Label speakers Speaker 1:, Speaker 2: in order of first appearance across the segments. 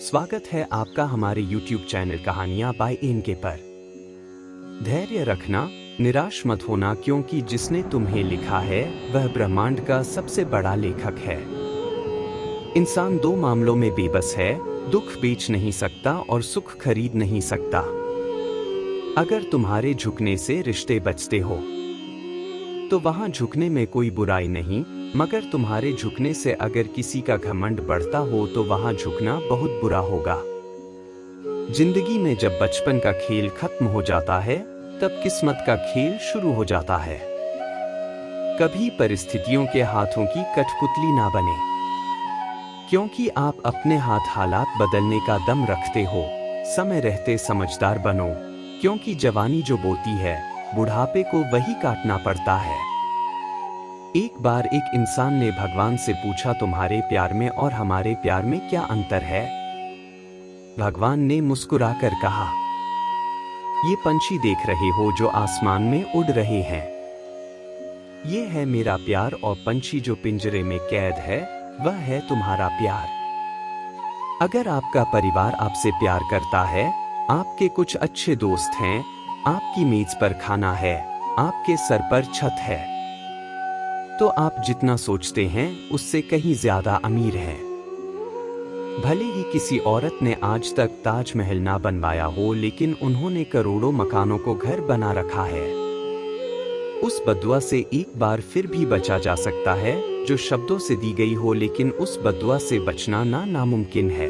Speaker 1: स्वागत है आपका हमारे YouTube चैनल कहानियां बाय एनके पर। धैर्य रखना, निराश मत होना, क्योंकि जिसने तुम्हें लिखा है वह ब्रह्मांड का सबसे बड़ा लेखक है। इंसान दो मामलों में बेबस है, दुख बेच नहीं सकता और सुख खरीद नहीं सकता। अगर तुम्हारे झुकने से रिश्ते बचते हो तो वहां झुकने में कोई बुराई नहीं, मगर तुम्हारे झुकने से अगर किसी का घमंड बढ़ता हो तो वहां झुकना बहुत बुरा होगा। जिंदगी में जब बचपन का खेल खत्म हो जाता है तब किस्मत का खेल शुरू हो जाता है। कभी परिस्थितियों के हाथों की कठपुतली ना बने, क्योंकि आप अपने हालात बदलने का दम रखते हो। समय रहते समझदार बनो, क्योंकि जवानी जो बोती है बुढ़ापे को वही काटना पड़ता है। एक बार एक इंसान ने भगवान से पूछा, तुम्हारे प्यार में और हमारे प्यार में क्या अंतर है? भगवान ने मुस्कुराकर कहा, ये पंछी देख रहे हो जो आसमान में उड़ रहे हैं, ये है मेरा प्यार, और पंछी जो पिंजरे में कैद है वह है तुम्हारा प्यार। अगर आपका परिवार आपसे प्यार करता है, आपके कुछ अच्छे दोस्त हैं, आपकी मेज पर खाना है, आपके सर पर छत है, तो आप जितना सोचते हैं उससे कहीं ज्यादा अमीर हैं। भले ही किसी औरत ने आज तक ताजमहल ना बनवाया हो, लेकिन उन्होंने करोड़ों मकानों को घर बना रखा है। उस बद्दुआ से एक बार फिर भी बचा जा सकता है जो शब्दों से दी गई हो, लेकिन उस बद्दुआ से बचना नामुमकिन है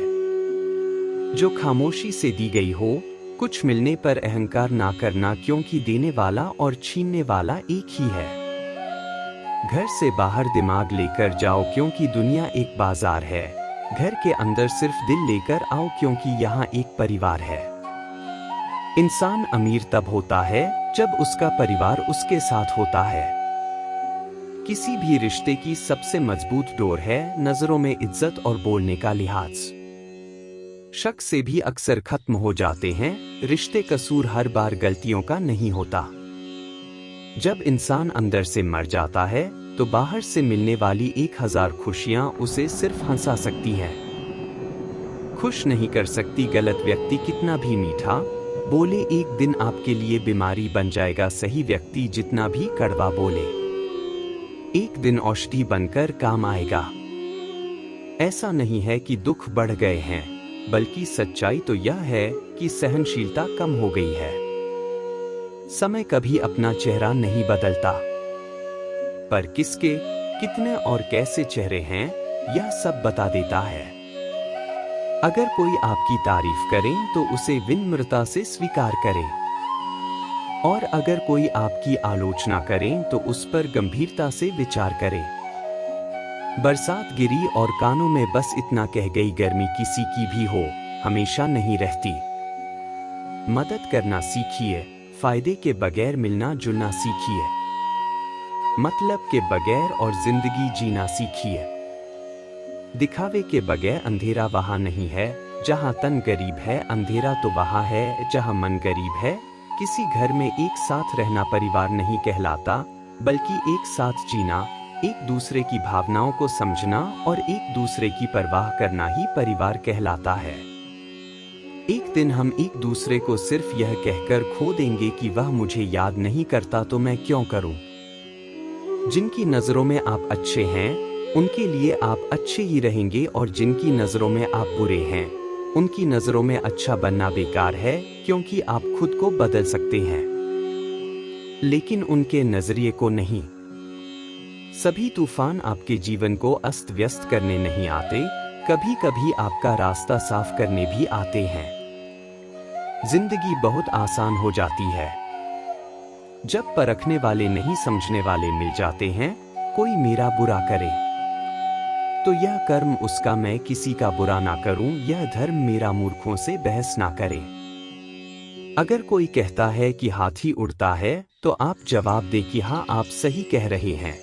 Speaker 1: जो खामोशी से दी गई हो। कुछ मिलने पर अहंकार ना करना, क्योंकि देने वाला और छीनने वाला एक ही है। घर से बाहर दिमाग लेकर जाओ, क्योंकि दुनिया एक बाजार है। घर के अंदर सिर्फ दिल लेकर आओ, क्योंकि यहाँ एक परिवार है। इंसान अमीर तब होता है जब उसका परिवार उसके साथ होता है। किसी भी रिश्ते की सबसे मजबूत डोर है नजरों में इज्जत और बोलने का लिहाज। शक से भी अक्सर खत्म हो जाते हैं रिश्ते। कसूर हर बार गलतियों का नहीं होता। जब इंसान अंदर से मर जाता है तो बाहर से मिलने वाली 1000 खुशियां उसे सिर्फ हंसा सकती हैं, खुश नहीं कर सकती। गलत व्यक्ति कितना भी मीठा बोले एक दिन आपके लिए बीमारी बन जाएगा। सही व्यक्ति जितना भी कड़वा बोले एक दिन औषधि बनकर काम आएगा। ऐसा नहीं है कि दुख बढ़ गए हैं, बल्कि सच्चाई तो यह है कि सहनशीलता कम हो गई है। समय कभी अपना चेहरा नहीं बदलता, पर किसके, कितने और कैसे चेहरे हैं यह सब बता देता है। अगर कोई आपकी तारीफ करे तो उसे विनम्रता से स्वीकार करें, और अगर कोई आपकी आलोचना करे तो उस पर गंभीरता से विचार करें। बरसात गिरी और कानों में बस इतना कह गई, गर्मी किसी की भी हो हमेशा नहीं रहती। मदद करना सीखिए, फायदे के बगैर मिलना जुलना सीखिए, मतलब के बगैर और जिंदगी जीना सीखिए। दिखावे के बगैर अंधेरा वहां नहीं है जहां तन गरीब है, अंधेरा तो वहां है जहां मन गरीब है। किसी घर में एक साथ रहना परिवार नहीं कहलाता, बल्कि एक साथ जीना, एक दूसरे की भावनाओं को समझना और एक दूसरे की परवाह करना ही परिवार कहलाता है। एक दिन हम एक दूसरे को सिर्फ यह कहकर खो देंगे कि वह मुझे याद नहीं करता तो मैं क्यों करूं। जिनकी नजरों में आप अच्छे हैं उनके लिए आप अच्छे ही रहेंगे, और जिनकी नजरों में आप बुरे हैं उनकी नजरों में अच्छा बनना बेकार है, क्योंकि आप खुद को बदल सकते हैं लेकिन उनके नजरिए को नहीं। सभी तूफान आपके जीवन को अस्त व्यस्त करने नहीं आते, कभी कभी आपका रास्ता साफ करने भी आते हैं। जिंदगी बहुत आसान हो जाती है जब परखने वाले नहीं समझने वाले मिल जाते हैं। कोई मेरा बुरा करे तो यह कर्म उसका, मैं किसी का बुरा ना करूं यह धर्म मेरा, मूर्खों से बहस ना करें। अगर कोई कहता है कि हाथी उड़ता है तो आप जवाब दे कि हाँ आप सही कह रहे हैं।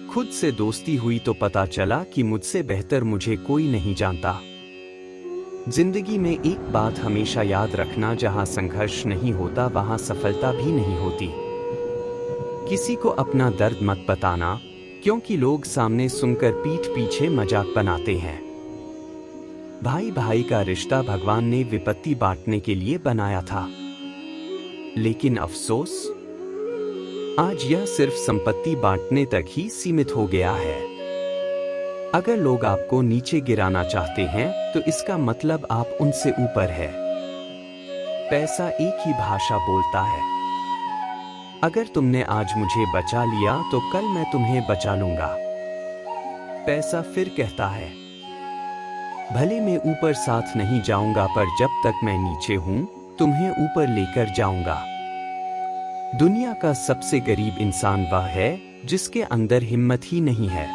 Speaker 1: खुद से दोस्ती हुई तो पता चला कि मुझसे बेहतर मुझे कोई नहीं जानता। जिंदगी में एक बात हमेशा याद रखना, जहां संघर्ष नहीं होता वहां सफलता भी नहीं होती। किसी को अपना दर्द मत बताना, क्योंकि लोग सामने सुनकर पीठ पीछे मजाक बनाते हैं। भाई भाई का रिश्ता भगवान ने विपत्ति बांटने के लिए बनाया था, लेकिन अफसोस आज यह सिर्फ संपत्ति बांटने तक ही सीमित हो गया है। अगर लोग आपको नीचे गिराना चाहते हैं तो इसका मतलब आप उनसे ऊपर है। पैसा एक ही भाषा बोलता है। अगर तुमने आज मुझे बचा लिया तो कल मैं तुम्हें बचा लूंगा। पैसा फिर कहता है, भले मैं ऊपर साथ नहीं जाऊंगा पर जब तक मैं नीचे हूं तुम्हें ऊपर लेकर जाऊंगा। दुनिया का सबसे गरीब इंसान वह है जिसके अंदर हिम्मत ही नहीं है।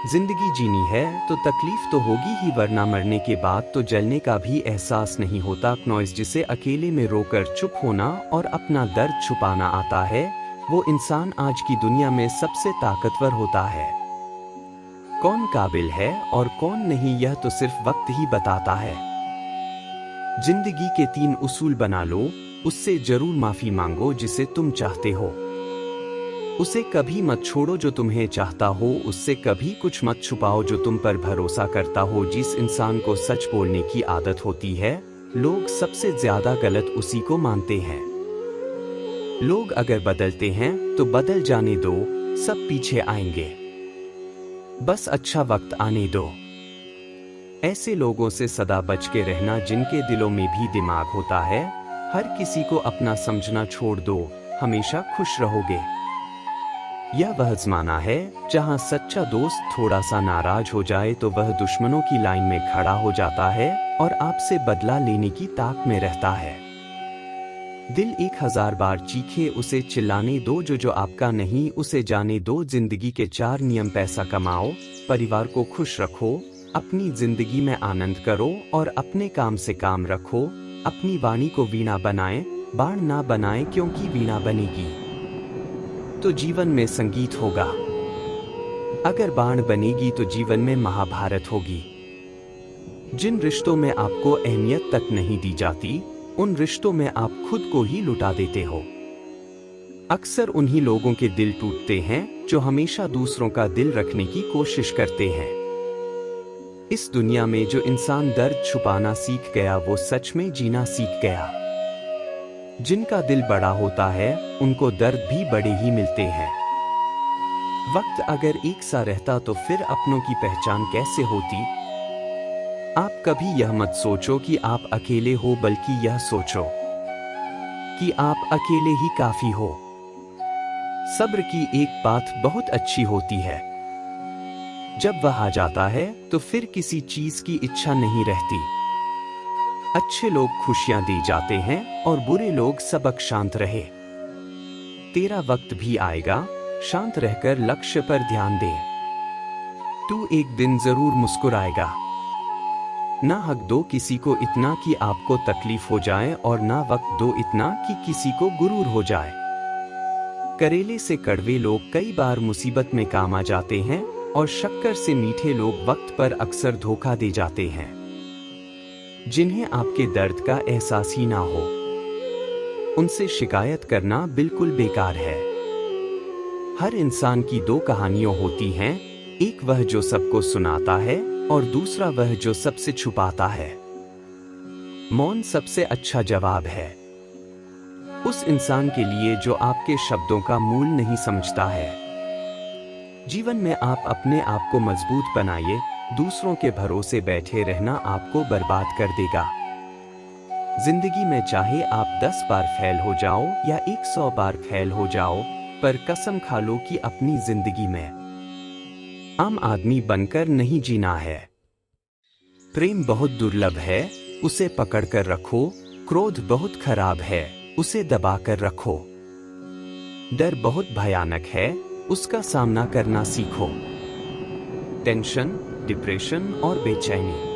Speaker 1: जिंदगी जीनी है तो तकलीफ तो होगी ही, वरना मरने के बाद तो जलने का भी एहसास नहीं होता। नॉइस जिसे अकेले में रोकर चुप होना और अपना दर्द छुपाना आता है, वो इंसान आज की दुनिया में सबसे ताकतवर होता है। कौन काबिल है और कौन नहीं यह तो सिर्फ वक्त ही बताता है। जिंदगी के 3 उसूल बना लो। उससे जरूर माफी मांगो जिसे तुम चाहते हो। उसे कभी मत छोड़ो जो तुम्हें चाहता हो। उससे कभी कुछ मत छुपाओ जो तुम पर भरोसा करता हो। जिस इंसान को सच बोलने की आदत होती है, लोग सबसे ज्यादा गलत उसी को मानते हैं। लोग अगर बदलते हैं तो बदल जाने दो, सब पीछे आएंगे। बस अच्छा वक्त आने दो। ऐसे लोगों से सदा बच के रहना जिनके दिलों में भी दिमाग होता है। हर किसी को अपना समझना छोड़ दो, हमेशा खुश रहोगे। यह वह ज़माना है जहां सच्चा दोस्त थोड़ा सा नाराज हो जाए तो वह दुश्मनों की लाइन में खड़ा हो जाता है और आपसे बदला लेने की ताक में रहता है। दिल 1000 बार चीखे उसे चिल्लाने दो, जो आपका नहीं उसे जाने दो। जिंदगी के 4 नियम: पैसा कमाओ, परिवार को खुश रखो, अपनी जिंदगी में आनंद करो और अपने काम से काम रखो। अपनी वाणी को वीणा बनाएं, बाण ना बनाएं, क्योंकि वीणा बनेगी तो जीवन में संगीत होगा। अगर बाण बनेगी तो जीवन में महाभारत होगी। जिन रिश्तों में आपको अहमियत तक नहीं दी जाती, उन रिश्तों में आप खुद को ही लुटा देते हो। अक्सर उन्हीं लोगों के दिल टूटते हैं जो हमेशा दूसरों का दिल रखने की कोशिश करते हैं। इस दुनिया में जो इंसान दर्द छुपाना सीख गया वो सच में जीना सीख गया। जिनका दिल बड़ा होता है उनको दर्द भी बड़े ही मिलते हैं। वक्त अगर एक सा रहता तो फिर अपनों की पहचान कैसे होती। आप कभी यह मत सोचो कि आप अकेले हो, बल्कि यह सोचो कि आप अकेले ही काफी हो। सब्र की एक बात बहुत अच्छी होती है, जब वह आ जाता है तो फिर किसी चीज की इच्छा नहीं रहती। अच्छे लोग खुशियां दे जाते हैं और बुरे लोग सबक शांत रहे। तेरा वक्त भी आएगा, शांत रहकर लक्ष्य पर ध्यान दे। तू एक दिन जरूर मुस्कुराएगा। ना हक दो किसी को इतना कि आपको तकलीफ हो जाए और ना वक्त दो इतना कि किसी को गुरूर हो जाए। करेले से कड़वे लोग कई बार मुसीबत में काम आ जाते हैं और शक्कर से मीठे लोग वक्त पर अक्सर धोखा दे जाते हैं। जिन्हें आपके दर्द का एहसास ही ना हो, उनसे शिकायत करना बिल्कुल बेकार है। हर इंसान की 2 कहानियां होती हैं, एक वह जो सबको सुनाता है और दूसरा वह जो सबसे छुपाता है। मौन सबसे अच्छा जवाब है उस इंसान के लिए जो आपके शब्दों का मूल नहीं समझता है। जीवन में आप अपने आप को मजबूत बनाइए। दूसरों के भरोसे बैठे रहना आपको बर्बाद कर देगा। जिंदगी में चाहे आप 10 बार फेल हो जाओ या 100 बार फेल हो जाओ, पर कसम खा लो कि अपनी जिंदगी में आम आदमी बनकर नहीं जीना है। प्रेम बहुत दुर्लभ है, उसे पकड़कर रखो। क्रोध बहुत खराब है, उसे दबाकर रखो। डर बहुत भयानक है, उसका सामना करना सीखो। टेंशन, डिप्रेशन और बेचैनी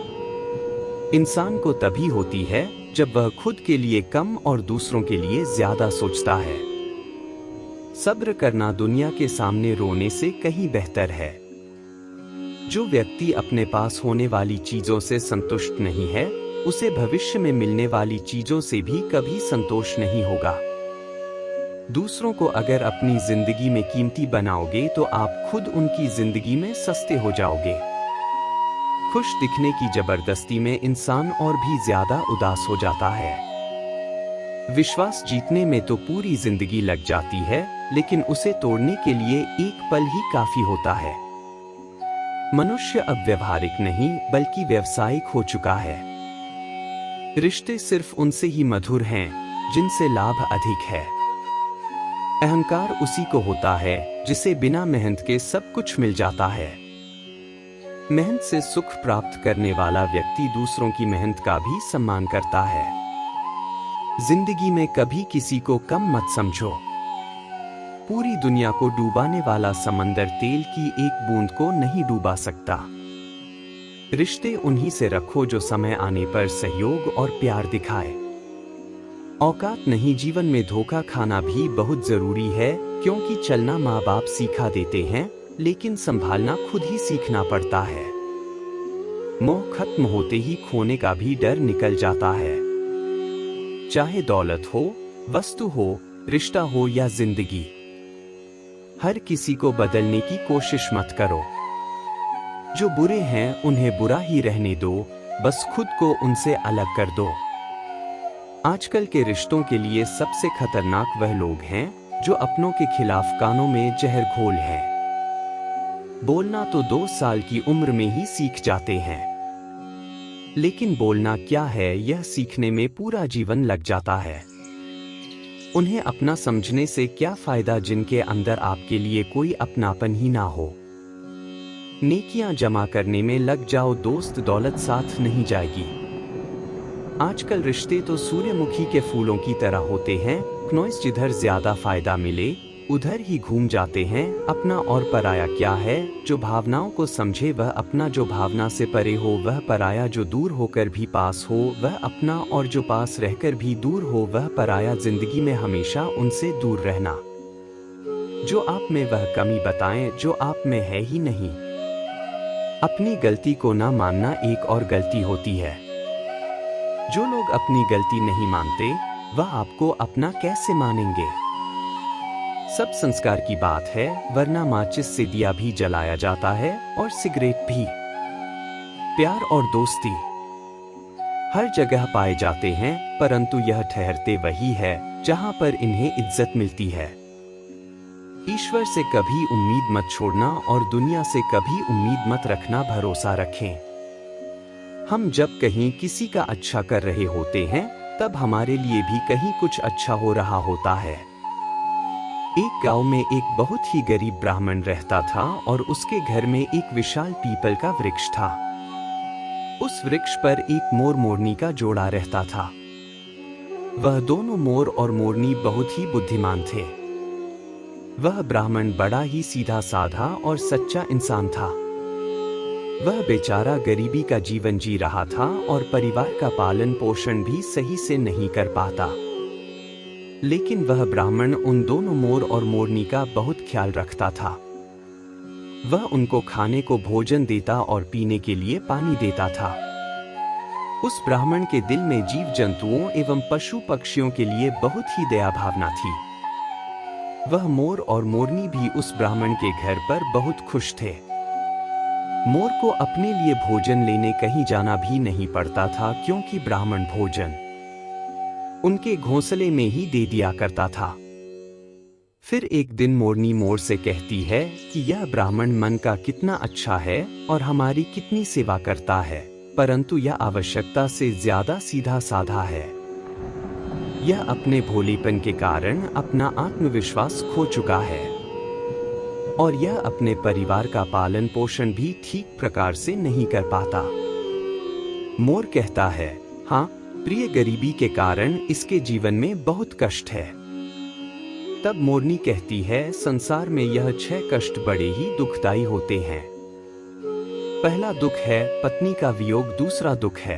Speaker 1: इंसान को तभी होती है जब वह खुद के लिए कम और दूसरों के लिए ज्यादा सोचता है। सब्र करना दुनिया के सामने रोने से कहीं बेहतर है। जो व्यक्ति अपने पास होने वाली चीजों से संतुष्ट नहीं है, उसे भविष्य में मिलने वाली चीजों से भी कभी संतोष नहीं होगा। दूसरों को अगर अपनी जिंदगी में कीमती बनाओगे तो आप खुद उनकी जिंदगी में सस्ते हो जाओगे। खुश दिखने की जबरदस्ती में इंसान और भी ज्यादा उदास हो जाता है। विश्वास जीतने में तो पूरी जिंदगी लग जाती है, लेकिन उसे तोड़ने के लिए एक पल ही काफी होता है। मनुष्य अब व्यवहारिक नहीं बल्कि व्यावसायिक हो चुका है। रिश्ते सिर्फ उनसे ही मधुर हैं जिनसे लाभ अधिक है। अहंकार उसी को होता है जिसे बिना मेहनत के सब कुछ मिल जाता है। मेहनत से सुख प्राप्त करने वाला व्यक्ति दूसरों की मेहनत का भी सम्मान करता है। जिंदगी में कभी किसी को कम मत समझो। पूरी दुनिया को डूबाने वाला समंदर तेल की एक बूंद को नहीं डूबा सकता। रिश्ते उन्हीं से रखो जो समय आने पर सहयोग और प्यार दिखाए। औकात नहीं, जीवन में धोखा खाना भी बहुत जरूरी है, क्योंकि चलना माँ बाप सिखा देते हैं, लेकिन संभालना खुद ही सीखना पड़ता है। मोह खत्म होते ही खोने का भी डर निकल जाता है। चाहे दौलत हो, वस्तु हो, रिश्ता हो या जिंदगी, हर किसी को बदलने की कोशिश मत करो। जो बुरे हैं उन्हें बुरा ही रहने दो, बस खुद को उनसे अलग कर दो। आजकल के रिश्तों के लिए सबसे खतरनाक वह लोग हैं जो अपनों के खिलाफ कानों में जहर घोल हैं। बोलना तो 2 साल की उम्र में ही सीख जाते हैं, लेकिन बोलना क्या है यह सीखने में पूरा जीवन लग जाता है। उन्हें अपना समझने से क्या फायदा जिनके अंदर आपके लिए कोई अपनापन ही ना हो। नेकियां जमा करने में लग जाओ दोस्त, दौलत साथ नहीं जाएगी। आजकल रिश्ते तो सूर्यमुखी के फूलों की तरह होते हैं, क्नोइस जिधर ज्यादा फायदा मिले उधर ही घूम जाते हैं। अपना और पराया क्या है? जो भावनाओं को समझे वह अपना, जो भावना से परे हो वह पराया, जो दूर होकर भी पास हो वह अपना, और जो पास रहकर भी दूर हो वह पराया। जिंदगी में हमेशा उनसे दूर रहना जो आप में वह कमी बताएं जो आप में है ही नहीं। अपनी गलती को ना मानना एक और गलती होती है। जो लोग अपनी गलती नहीं मानते वह आपको अपना कैसे मानेंगे? सब संस्कार की बात है, वरना माचिस से दिया भी जलाया जाता है और सिगरेट भी। प्यार और दोस्ती हर जगह पाए जाते हैं, परंतु यह ठहरते वही है जहां पर इन्हें इज्जत मिलती है। ईश्वर से कभी उम्मीद मत छोड़ना और दुनिया से कभी उम्मीद मत रखना, भरोसा रखें। हम जब कहीं किसी का अच्छा कर रहे होते हैं तब हमारे लिए भी कहीं कुछ अच्छा हो रहा होता है। एक गांव में एक बहुत ही गरीब ब्राह्मण रहता था और उसके घर में एक विशाल पीपल का वृक्ष था। उस वृक्ष पर एक मोर मोरनी का जोड़ा रहता था। वह दोनों मोर और मोरनी बहुत ही बुद्धिमान थे। वह ब्राह्मण बड़ा ही सीधा साधा और सच्चा इंसान था। वह बेचारा गरीबी का जीवन जी रहा था और परिवार का पालन पोषण भी सही से नहीं कर पाता। लेकिन वह ब्राह्मण उन दोनों मोर और मोरनी का बहुत ख्याल रखता था। वह उनको खाने को भोजन देता और पीने के लिए पानी देता था। उस ब्राह्मण के दिल में जीव जंतुओं एवं पशु पक्षियों के लिए बहुत ही दया भावना थी। वह मोर और मोरनी भी उस ब्राह्मण के घर पर बहुत खुश थे। मोर को अपने लिए भोजन लेने कहीं जाना भी नहीं पड़ता था, क्योंकि ब्राह्मण भोजन उनके घोंसले में ही दे दिया करता था। फिर एक दिन मोरनी मोर से कहती है कि यह ब्राह्मण मन का कितना अच्छा है और हमारी कितनी सेवा करता है, परंतु यह आवश्यकता से ज्यादा सीधा साधा है। यह अपने भोलेपन के कारण अपना आत्मविश्वास खो चुका है और यह अपने परिवार का पालन पोषण भी ठीक प्रकार से नहीं कर पाता। मोर कहता है, हाँ प्रिय, गरीबी के कारण इसके जीवन में बहुत कष्ट है। तब मोरनी कहती है, संसार में यह 6 कष्ट बड़े ही दुखदायी होते हैं। पहला दुख है पत्नी का वियोग, दूसरा दुख है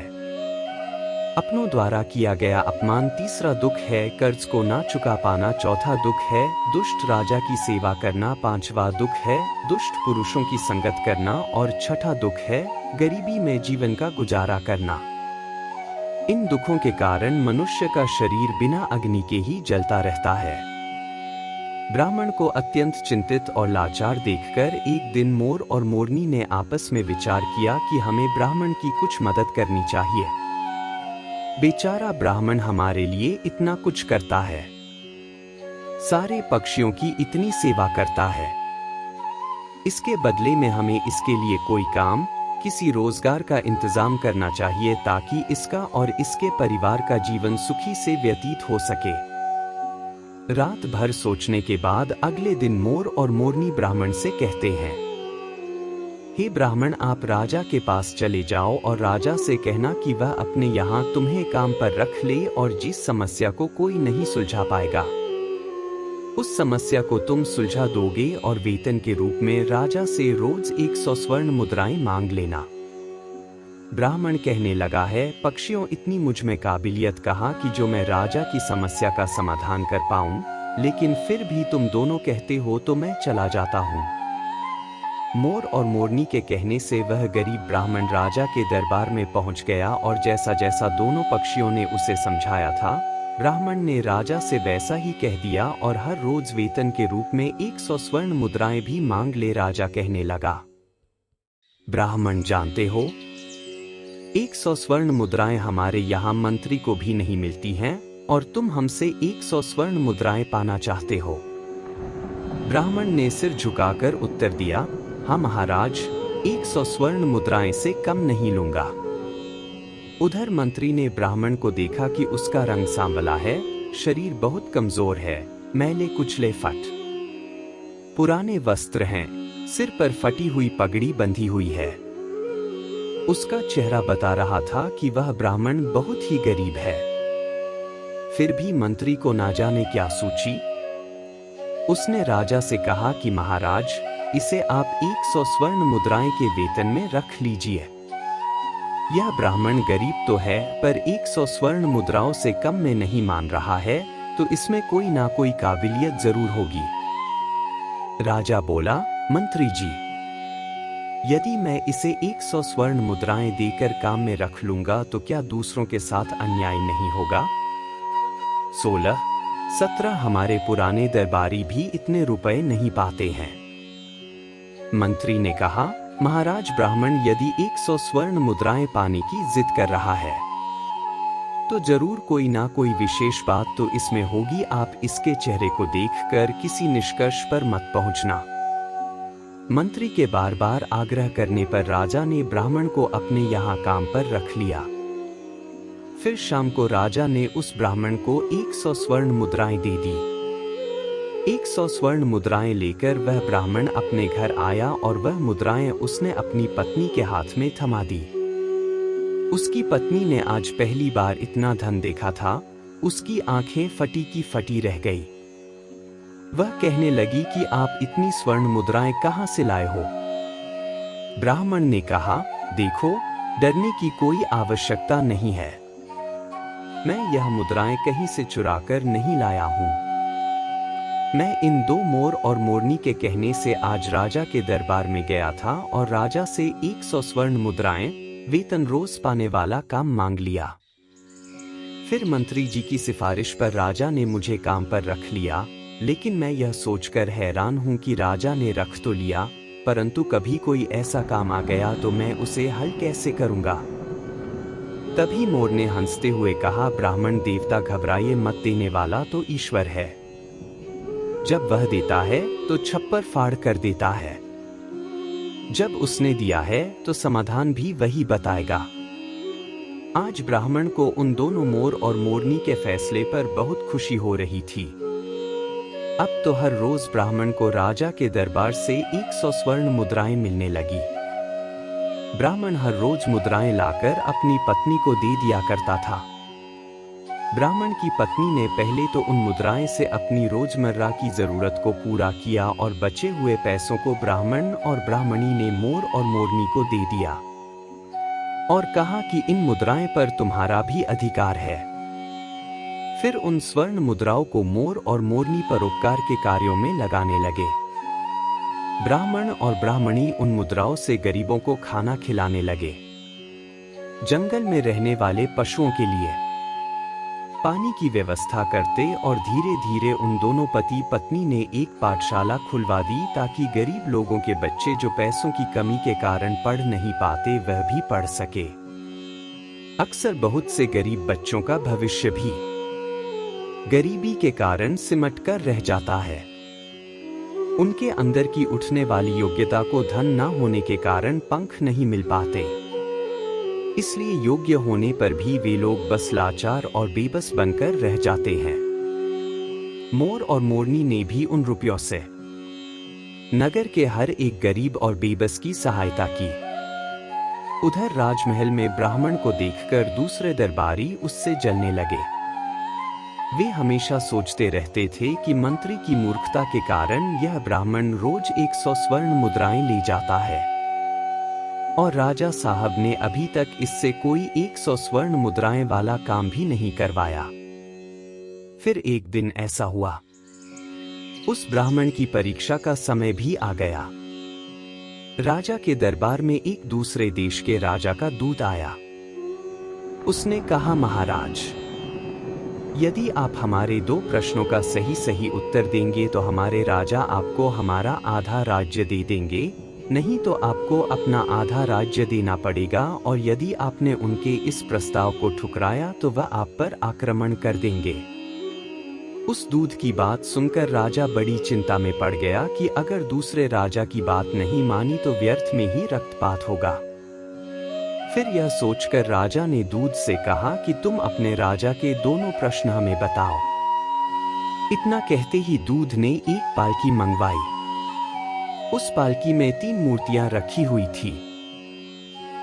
Speaker 1: अपनों द्वारा किया गया अपमान, तीसरा दुख है कर्ज को ना चुका पाना, चौथा दुख है दुष्ट राजा की सेवा करना, पांचवा दुख है दुष्ट पुरुषों की संगत करना और छठा दुख है गरीबी में जीवन का गुजारा करना। इन दुखों के कारण मनुष्य का शरीर बिना अग्नि के ही जलता रहता है। ब्राह्मण को अत्यंत चिंतित और लाचार देखकर एक दिन मोर और मोरनी ने आपस में विचार किया कि हमें ब्राह्मण की कुछ मदद करनी चाहिए। बेचारा ब्राह्मण हमारे लिए इतना कुछ करता है, सारे पक्षियों की इतनी सेवा करता है। इसके बदले में हमें इसके लिए कोई काम, किसी रोजगार का इंतजाम करना चाहिए ताकि इसका और इसके परिवार का जीवन सुखी से व्यतीत हो सके। रात भर सोचने के बाद अगले दिन मोर और मोरनी ब्राह्मण से कहते हैं, हे ब्राह्मण, आप राजा के पास चले जाओ और राजा से कहना कि वह अपने यहाँ तुम्हें काम पर रख ले और जिस समस्या को कोई नहीं सुलझा पाएगा उस समस्या को तुम सुलझा दोगे और वेतन के रूप में राजा से रोज 100 स्वर्ण मुद्राएं मांग लेना। ब्राह्मण कहने लगा है, पक्षियों, इतनी मुझ में काबिलियत कहाँ कि जो मैं राजा की समस्या का समाधान कर पाऊं, लेकिन फिर भी तुम दोनों कहते हो तो मैं चला जाता हूँ। मोर और मोरनी के कहने से वह गरीब ब्राह्मण राजा के दरबार में पहुंच गया और जैसा जैसा दोनों पक्षियों ने उसे समझाया था, ब्राह्मण ने राजा से वैसा ही कह दिया और हर रोज वेतन के रूप में 100 स्वर्ण मुद्राएं भी मांग ले। राजा कहने लगा, ब्राह्मण, जानते हो 100 स्वर्ण मुद्राएं हमारे यहाँ मंत्री को भी नहीं मिलती हैं और तुम हमसे 100 स्वर्ण मुद्राएं पाना चाहते हो। ब्राह्मण ने सिर झुकाकर उत्तर दिया, हाँ महाराज, 100 स्वर्ण मुद्राएं से कम नहीं लूंगा। उधर मंत्री ने ब्राह्मण को देखा कि उसका रंग सांवला है, शरीर बहुत कमजोर है, मैले कुचले फट पुराने वस्त्र हैं, सिर पर फटी हुई पगड़ी बंधी हुई है। उसका चेहरा बता रहा था कि वह ब्राह्मण बहुत ही गरीब है। फिर भी मंत्री को ना जाने क्या सूझी। उसने राजा से कहा कि महाराज, इसे आप 100 स्वर्ण मुद्राएं के वेतन में रख लीजिए। यह ब्राह्मण गरीब तो है पर 100 स्वर्ण मुद्राओं से कम में नहीं मान रहा है, तो इसमें कोई ना कोई काबिलियत जरूर होगी। राजा बोला, मंत्री जी, यदि मैं इसे 100 स्वर्ण मुद्राएं देकर काम में रख लूंगा तो क्या दूसरों के साथ अन्याय नहीं होगा? 16-17 हमारे पुराने दरबारी भी इतने रुपए नहीं पाते हैं। मंत्री ने कहा, महाराज, ब्राह्मण यदि 100 स्वर्ण मुद्राएं पाने की जिद कर रहा है तो जरूर कोई ना कोई विशेष बात तो इसमें होगी। आप इसके चेहरे को देखकर किसी निष्कर्ष पर मत पहुंचना। मंत्री के बार बार आग्रह करने पर राजा ने ब्राह्मण को अपने यहाँ काम पर रख लिया। फिर शाम को राजा ने उस ब्राह्मण को 100 स्वर्ण मुद्राएं दे दी। 100 स्वर्ण मुद्राएं लेकर वह ब्राह्मण अपने घर आया और वह मुद्राएं उसने अपनी पत्नी के हाथ में थमा दी। उसकी पत्नी ने आज पहली बार इतना धन देखा था। उसकी आंखें फटी की फटी रह गई। वह कहने लगी कि आप इतनी स्वर्ण मुद्राएं कहां से लाए हो? ब्राह्मण ने कहा, देखो, डरने की कोई आवश्यकता नहीं है। मैं यह मुद्राएं कहीं से चुराकर नहीं लाया हूं। मैं इन दो मोर और मोरनी के कहने से आज राजा के दरबार में गया था और राजा से 100 स्वर्ण मुद्राएं वेतन रोज पाने वाला काम मांग लिया। फिर मंत्री जी की सिफारिश पर राजा ने मुझे काम पर रख लिया, लेकिन मैं यह सोचकर हैरान हूं कि राजा ने रख तो लिया, परंतु कभी कोई ऐसा काम आ गया तो मैं उसे हल कैसे करूंगा? तभी मोर ने हंसते हुए कहा, ब्राह्मण देवता, घबराइए मत, देने वाला तो ईश्वर है। जब वह देता है तो छप्पर फाड़ कर देता है। जब उसने दिया है तो समाधान भी वही बताएगा। आज ब्राह्मण को उन दोनों मोर और मोरनी के फैसले पर बहुत खुशी हो रही थी। अब तो हर रोज ब्राह्मण को राजा के दरबार से 100 स्वर्ण मुद्राएं मिलने लगी। ब्राह्मण हर रोज मुद्राएं लाकर अपनी पत्नी को दे दिया करता था। ब्राह्मण की पत्नी ने पहले तो उन मुद्राएं से अपनी रोजमर्रा की जरूरत को पूरा किया और बचे हुए पैसों को ब्राह्मण और ब्राह्मणी ने मोर और मोरनी को दे दिया और कहा कि इन मुद्राएं पर तुम्हारा भी अधिकार है। फिर उन स्वर्ण मुद्राओं को मोर और मोरनी परोपकार के कार्यों में लगाने लगे। ब्राह्मण और ब्राह्मणी उन मुद्राओं से गरीबों को खाना खिलाने लगे। जंगल में रहने वाले पशुओं के लिए पानी की व्यवस्था करते और धीरे धीरे उन दोनों पति पत्नी ने एक पाठशाला खुलवा दी ताकि गरीब लोगों के बच्चे जो पैसों की कमी के कारण पढ़ नहीं पाते वह भी पढ़ सके। अक्सर बहुत से गरीब बच्चों का भविष्य भी गरीबी के कारण सिमट कर रह जाता है। उनके अंदर की उठने वाली योग्यता को धन न होने के कारण पंख नहीं मिल पाते, इसलिए योग्य होने पर भी वे लोग बस लाचार और बेबस बनकर रह जाते हैं। मोर और मोरनी ने भी उन रुपयों से नगर के हर एक गरीब और बेबस की सहायता की। उधर राजमहल में ब्राह्मण को देखकर दूसरे दरबारी उससे जलने लगे। वे हमेशा सोचते रहते थे कि मंत्री की मूर्खता के कारण यह ब्राह्मण रोज 100 स्वर्ण मुद्राएं ले जाता है और राजा साहब ने अभी तक इससे कोई 100 स्वर्ण मुद्राएं वाला काम भी नहीं करवाया। फिर एक दिन ऐसा हुआ, उस ब्राह्मण की परीक्षा का समय भी आ गया। राजा के दरबार में एक दूसरे देश के राजा का दूत आया। उसने कहा, महाराज, यदि आप हमारे 2 प्रश्नों का सही सही उत्तर देंगे तो हमारे राजा आपको हमारा आधा राज्य दे देंगे, नहीं तो आपको अपना आधा राज्य देना पड़ेगा, और यदि आपने उनके इस प्रस्ताव को ठुकराया तो वह आप पर आक्रमण कर देंगे। उस दूत की बात सुनकर राजा बड़ी चिंता में पड़ गया कि अगर दूसरे राजा की बात नहीं मानी तो व्यर्थ में ही रक्तपात होगा। फिर यह सोचकर राजा ने दूत से कहा कि तुम अपने राजा के दोनों प्रश्न हमें बताओ। इतना कहते ही दूत ने एक पालकी मंगवाई। उस पालकी में 3 मूर्तियां रखी हुई थी।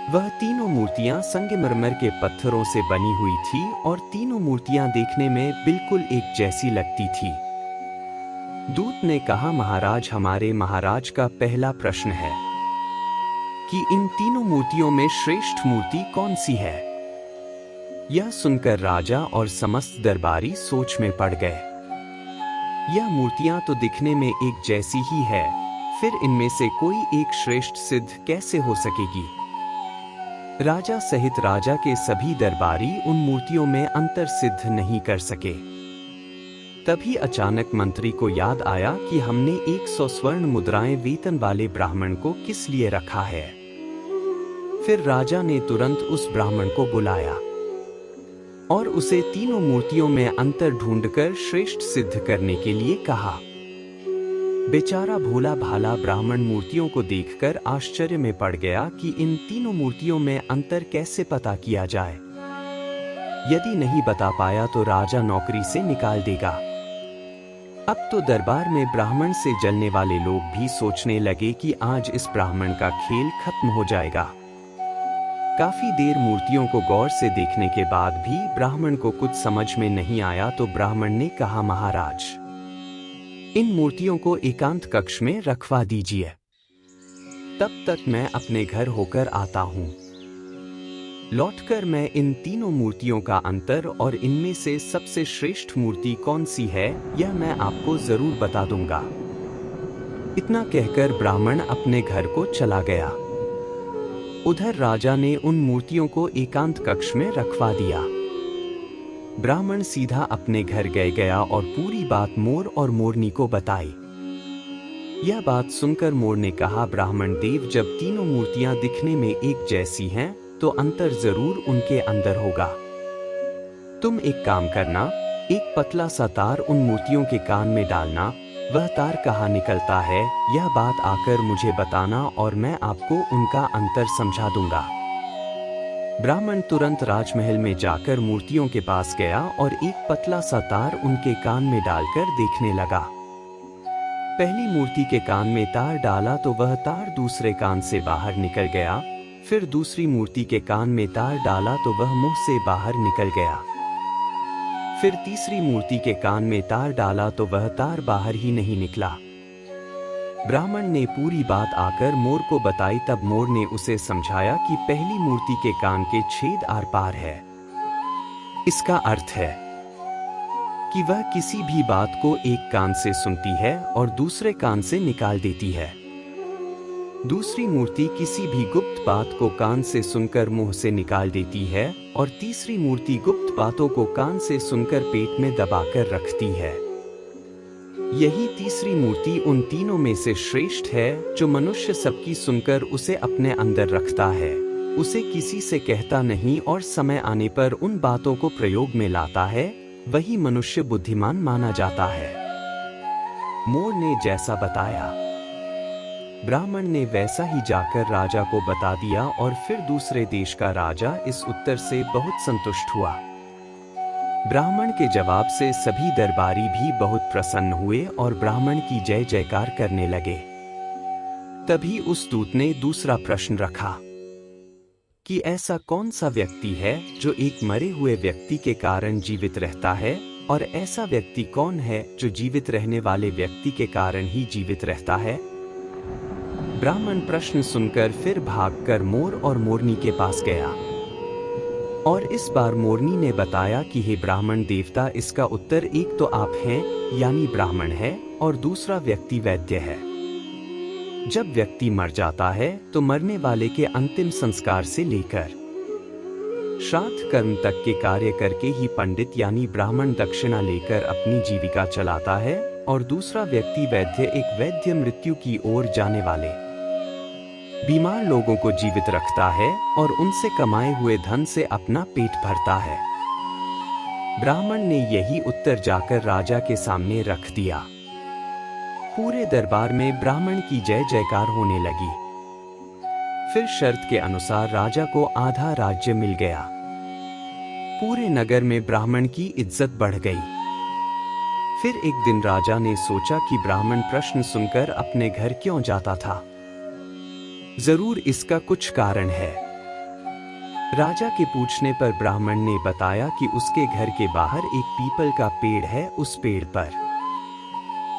Speaker 1: वह तीनों मूर्तियां संगमरमर के पत्थरों से बनी हुई थी और तीनों मूर्तियां देखने में बिल्कुल एक जैसी लगती थी। दूत ने कहा, महाराज, हमारे महाराज का पहला प्रश्न है कि इन तीनों मूर्तियों में श्रेष्ठ मूर्ति कौन सी है। यह सुनकर राजा और समस्त दरबारी सोच में पड़ गए। यह मूर्तियां तो दिखने में एक जैसी ही है, फिर इनमें से कोई एक श्रेष्ठ सिद्ध कैसे हो सकेगी। राजा सहित राजा के सभी दरबारी उन मूर्तियों में अंतर सिद्ध नहीं कर सके। तभी अचानक मंत्री को याद आया कि हमने 100 स्वर्ण मुद्राएं वेतन वाले ब्राह्मण को किस लिए रखा है। फिर राजा ने तुरंत उस ब्राह्मण को बुलाया और उसे तीनों मूर्तियों में अंतर ढूंढकर श्रेष्ठ सिद्ध करने के लिए कहा। बेचारा भोला भाला ब्राह्मण मूर्तियों को देखकर आश्चर्य में पड़ गया कि इन तीनों मूर्तियों में अंतर कैसे पता किया जाए। यदि नहीं बता पाया तो राजा नौकरी से निकाल देगा। अब तो दरबार में ब्राह्मण से जलने वाले लोग भी सोचने लगे कि आज इस ब्राह्मण का खेल खत्म हो जाएगा। काफी देर मूर्तियों को गौर से देखने के बाद भी ब्राह्मण को कुछ समझ में नहीं आया तो ब्राह्मण ने कहा, महाराज, इन मूर्तियों को एकांत कक्ष में रखवा दीजिए, तब तक मैं अपने घर होकर आता हूँ। लौटकर मैं इन तीनों मूर्तियों का अंतर और इनमें से सबसे श्रेष्ठ मूर्ति कौन सी है यह मैं आपको जरूर बता दूंगा। इतना कहकर ब्राह्मण अपने घर को चला गया। उधर राजा ने उन मूर्तियों को एकांत कक्ष में रखवा दिया। ब्राह्मण सीधा अपने घर गया और पूरी बात मोर और मोरनी को बताई। यह बात सुनकर मोर ने कहा, ब्राह्मण देव, जब तीनों मूर्तियां दिखने में एक जैसी हैं तो अंतर जरूर उनके अंदर होगा। तुम एक काम करना, एक पतला सा तार उन मूर्तियों के कान में डालना, वह तार कहाँ निकलता है यह बात आकर मुझे बताना और मैं आपको उनका अंतर समझा दूंगा। ब्राह्मण तुरंत राजमहल में जाकर मूर्तियों के पास गया और एक पतला सा तार उनके कान में डालकर देखने लगा। पहली मूर्ति के कान में तार डाला तो वह तार दूसरे कान से बाहर निकल गया। फिर दूसरी मूर्ति के कान में तार डाला तो वह मुंह से बाहर निकल गया। फिर तीसरी मूर्ति के कान में तार डाला तो वह तार बाहर ही नहीं निकला। ब्राह्मण ने पूरी बात आकर मोर को बताई। तब मोर ने उसे समझाया कि पहली मूर्ति के कान के छेद आर पार है। इसका अर्थ है कि वह किसी भी बात को एक कान से सुनती है और दूसरे कान से निकाल देती है। दूसरी मूर्ति किसी भी गुप्त बात को कान से सुनकर मुंह से निकाल देती है और तीसरी मूर्ति गुप्त बातों को कान से सुनकर पेट में दबाकर रखती है। यही तीसरी मूर्ति उन तीनों में से श्रेष्ठ है जो मनुष्य सबकी सुनकर उसे अपने अंदर रखता है, उसे किसी से कहता नहीं और समय आने पर उन बातों को प्रयोग में लाता है। वही मनुष्य बुद्धिमान माना जाता है। मोर ने जैसा बताया, ब्राह्मण ने वैसा ही जाकर राजा को बता दिया और फिर दूसरे देश का राजा इस उत्तर से बहुत संतुष्ट हुआ। ब्राह्मण के जवाब से सभी दरबारी भी बहुत प्रसन्न हुए और ब्राह्मण की जय जयकार करने लगे। तभी उस दूत ने दूसरा प्रश्न रखा कि ऐसा कौन सा व्यक्ति है जो एक मरे हुए व्यक्ति के कारण जीवित रहता है, और ऐसा व्यक्ति कौन है जो जीवित रहने वाले व्यक्ति के कारण ही जीवित रहता है। ब्राह्मण प्रश्न सुनकर फिर भागकर मोर और मोरनी के पास गया और इस बार मोरनी ने बताया कि हे ब्राह्मण देवता, इसका उत्तर एक तो आप हैं यानी ब्राह्मण है और दूसरा व्यक्ति वैद्य है। जब व्यक्ति मर जाता है तो मरने वाले के अंतिम संस्कार से लेकर श्राद्ध कर्म तक के कार्य करके ही पंडित यानी ब्राह्मण दक्षिणा लेकर अपनी जीविका चलाता है और दूसरा व्यक्ति वैद्य एक वैद्य मृत्यु की ओर जाने वाले बीमार लोगों को जीवित रखता है और उनसे कमाए हुए धन से अपना पेट भरता है। ब्राह्मण ने यही उत्तर जाकर राजा के सामने रख दिया। पूरे दरबार में ब्राह्मण की जय जयकार होने लगी। फिर शर्त के अनुसार राजा को आधा राज्य मिल गया। पूरे नगर में ब्राह्मण की इज्जत बढ़ गई। फिर एक दिन राजा ने सोचा कि ब्राह्मण प्रश्न सुनकर अपने घर क्यों जाता था। जरूर इसका कुछ कारण है। राजा के पूछने पर ब्राह्मण ने बताया कि उसके घर के बाहर एक पीपल का पेड़ है। उस पेड़ पर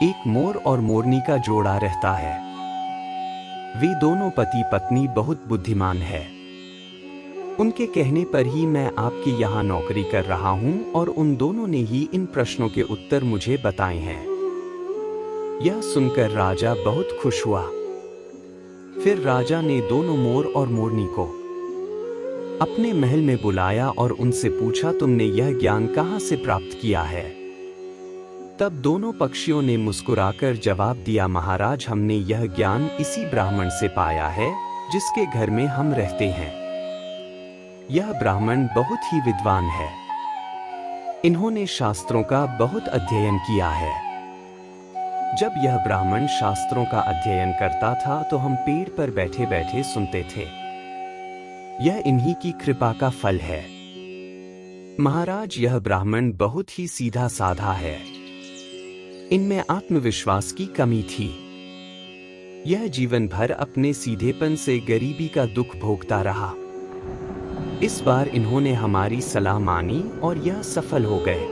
Speaker 1: एक मोर और मोरनी का जोड़ा रहता है। वे दोनों पति पत्नी बहुत बुद्धिमान है। उनके कहने पर ही मैं आपके यहाँ नौकरी कर रहा हूँ और उन दोनों ने ही इन प्रश्नों के उत्तर मुझे बताए हैं। यह सुनकर राजा बहुत खुश हुआ। फिर राजा ने दोनों मोर और मोरनी को अपने महल में बुलाया और उनसे पूछा, तुमने यह ज्ञान कहाँ से प्राप्त किया है। तब दोनों पक्षियों ने मुस्कुराकर जवाब दिया, महाराज, हमने यह ज्ञान इसी ब्राह्मण से पाया है जिसके घर में हम रहते हैं। यह ब्राह्मण बहुत ही विद्वान है। इन्होंने शास्त्रों का बहुत अध्ययन किया है। जब यह ब्राह्मण शास्त्रों का अध्ययन करता था तो हम पेड़ पर बैठे बैठे सुनते थे। यह इन्हीं की कृपा का फल है। महाराज, यह ब्राह्मण बहुत ही सीधा साधा है। इनमें आत्मविश्वास की कमी थी। यह जीवन भर अपने सीधेपन से गरीबी का दुख भोगता रहा। इस बार इन्होंने हमारी सलाह मानी और यह सफल हो गए।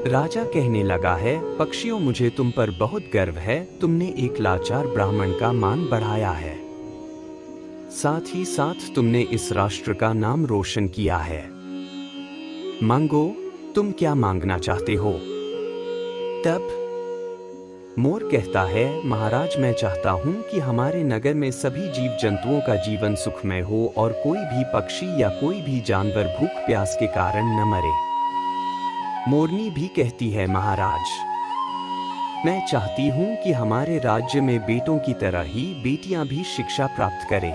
Speaker 1: राजा कहने लगा है, पक्षियों, मुझे तुम पर बहुत गर्व है। तुमने एक लाचार ब्राह्मण का मान बढ़ाया है, साथ ही साथ तुमने इस राष्ट्र का नाम रोशन किया है। मांगो, तुम क्या मांगना चाहते हो। तब मोर कहता है, महाराज, मैं चाहता हूँ कि हमारे नगर में सभी जीव जंतुओं का जीवन सुखमय हो और कोई भी पक्षी या कोई भी जानवर भूख प्यास के कारण न मरे। मोरनी भी कहती है, महाराज, मैं चाहती हूँ कि हमारे राज्य में बेटों की तरह ही बेटियां भी शिक्षा प्राप्त करें।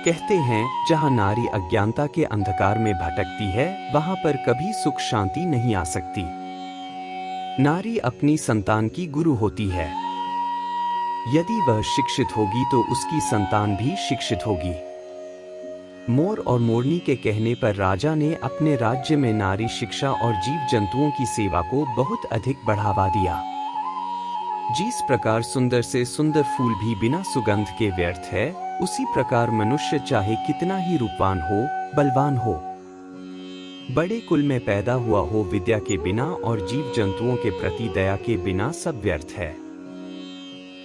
Speaker 1: कहते हैं, जहाँ नारी अज्ञानता के अंधकार में भटकती है वहां पर कभी सुख शांति नहीं आ सकती। नारी अपनी संतान की गुरु होती है। यदि वह शिक्षित होगी तो उसकी संतान भी शिक्षित होगी। मोर और मोरनी के कहने पर राजा ने अपने राज्य में नारी शिक्षा और जीव जंतुओं की सेवा को बहुत अधिक बढ़ावा दिया। जिस प्रकार सुंदर से सुंदर फूल भी बिना सुगंध के व्यर्थ है, उसी प्रकार मनुष्य चाहे कितना ही रूपवान हो, बलवान हो, बड़े कुल में पैदा हुआ हो, विद्या के बिना और जीव जंतुओं के प्रति दया के बिना सब व्यर्थ है।